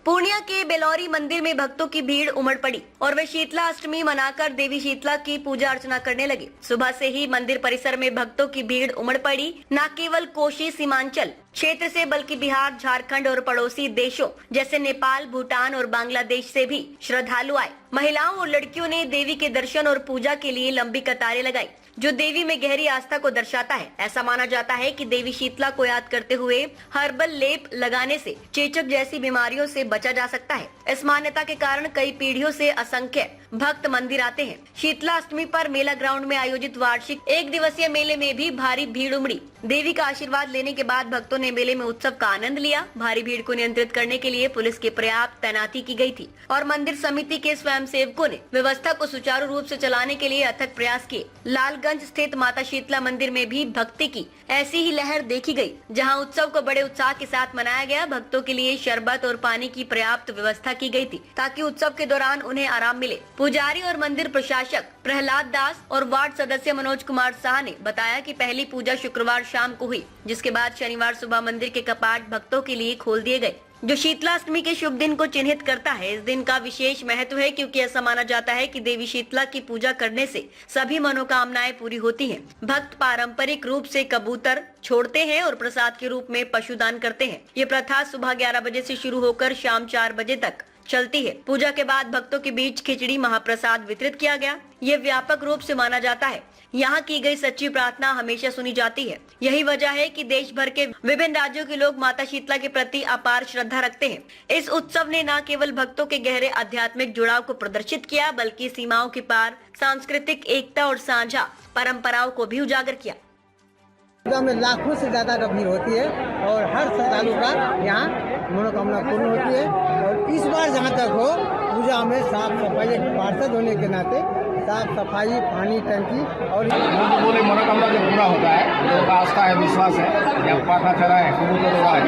पूर्णिया के बेलौरी मंदिर में भक्तों की भीड़ उमड़ पड़ी और वे शीतला अष्टमी मनाकर देवी शीतला की पूजा अर्चना करने लगे। सुबह से ही मंदिर परिसर में भक्तों की भीड़ उमड़ पड़ी। न केवल कोशी सीमांचल क्षेत्र से बल्कि बिहार, झारखंड और पड़ोसी देशों जैसे नेपाल, भूटान और बांग्लादेश से भी श्रद्धालु आए। महिलाओं और लड़कियों ने देवी के दर्शन और पूजा के लिए लंबी कतारें लगाई, जो देवी में गहरी आस्था को दर्शाता है। ऐसा माना जाता है कि देवी शीतला को याद करते हुए हर्बल लेप लगाने से चेचक जैसी बीमारियों से बचा जा सकता है। इस मान्यता के कारण कई पीढ़ियों से असंख्य भक्त मंदिर आते हैं। शीतला अष्टमी पर मेला ग्राउंड में आयोजित वार्षिक 1 दिवसीय मेले में भी भारी भीड़ उमड़ी। देवी का आशीर्वाद लेने के बाद भक्तों ने मेले में उत्सव का आनंद लिया। भारी भीड़ को नियंत्रित करने के लिए पुलिस की पर्याप्त तैनाती की गई थी और मंदिर समिति के स्वयंसेवकों ने व्यवस्था को सुचारू रूप से चलाने के लिए अथक प्रयास किए। लालगंज स्थित माता शीतला मंदिर में भी भक्ति की ऐसी ही लहर देखी गई, जहां उत्सव को बड़े उत्साह के साथ मनाया गया। भक्तों के लिए शरबत और पानी की पर्याप्त व्यवस्था की गई थी ताकि उत्सव के दौरान उन्हें आराम मिले। पुजारी और मंदिर प्रशासक प्रहलाद दास और वार्ड सदस्य मनोज कुमार शाह ने बताया कि पहली पूजा शुक्रवार शाम को हुई, जिसके बाद शनिवार सुबह मंदिर के कपाट भक्तों के लिए खोल दिए गए, जो शीतला अष्टमी के शुभ दिन को चिन्हित करता है। इस दिन का विशेष महत्व है क्योंकि ऐसा माना जाता है कि देवी शीतला की पूजा करने से सभी मनोकामनाएं पूरी होती हैं। भक्त पारंपरिक रूप से कबूतर छोड़ते हैं और प्रसाद के रूप में पशुदान करते हैं। ये प्रथा सुबह 11 बजे से शुरू होकर शाम 4 बजे तक चलती है। पूजा के बाद भक्तों के बीच खिचड़ी महाप्रसाद वितरित किया गया। ये व्यापक रूप से माना जाता है। यहाँ की गई सच्ची प्रार्थना हमेशा सुनी जाती है। यही वजह है कि देश भर के विभिन्न राज्यों के लोग माता शीतला के प्रति अपार श्रद्धा रखते हैं। इस उत्सव ने न केवल भक्तों के गहरे आध्यात्मिक जुड़ाव को प्रदर्शित किया, बल्कि सीमाओं के पार सांस्कृतिक एकता और साझा परंपराओं को भी उजागर किया। में लाखों से ज्यादा भीड़ होती है और हर श्रद्धालु का यहाँ मनोकामना पूर्ण होती है। और इस बार जहाँ तक हो, पूजा में साफ सफाई, एक पार्षद होने के नाते साफ सफाई, पानी टंकी और बोले मनोकामना जो पूरा होता है, लोगों का आस्था है, विश्वास है। जब पाठा चला है, कबूतर उड़ा है,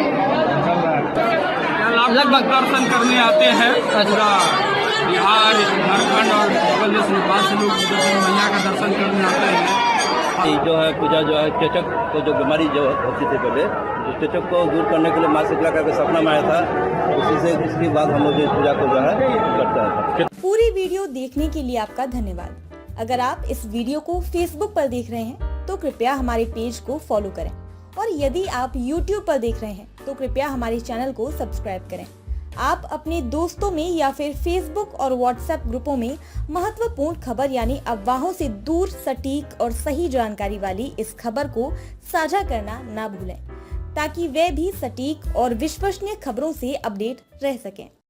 चल रहा है। लगभग दर्शन करने आते हैं पूरा बिहार, झारखंड और बगल देश नेपाल से लोग मैया का दर्शन करने आते हैं। जो है पूजा जो है चेचक को जो बीमारी जो होती थी पहले, उस चेचक को दूर करने के लिए माँ शीतला का सपना में आया था। उसी से इसके बाद हम लोग इस पूजा को जो है करते हैं। पूरी वीडियो देखने के लिए आपका धन्यवाद। अगर आप इस वीडियो को फेसबुक पर देख रहे हैं तो कृपया हमारे पेज को फॉलो करें और यदि आप यूट्यूब पर देख रहे हैं तो कृपया हमारे चैनल को सब्सक्राइब करें। आप अपने दोस्तों में या फिर फेसबुक और व्हाट्सएप ग्रुपों में महत्वपूर्ण खबर यानी अफवाहों से दूर सटीक और सही जानकारी वाली इस खबर को साझा करना ना भूलें, ताकि वे भी सटीक और विश्वसनीय खबरों से अपडेट रह सकें।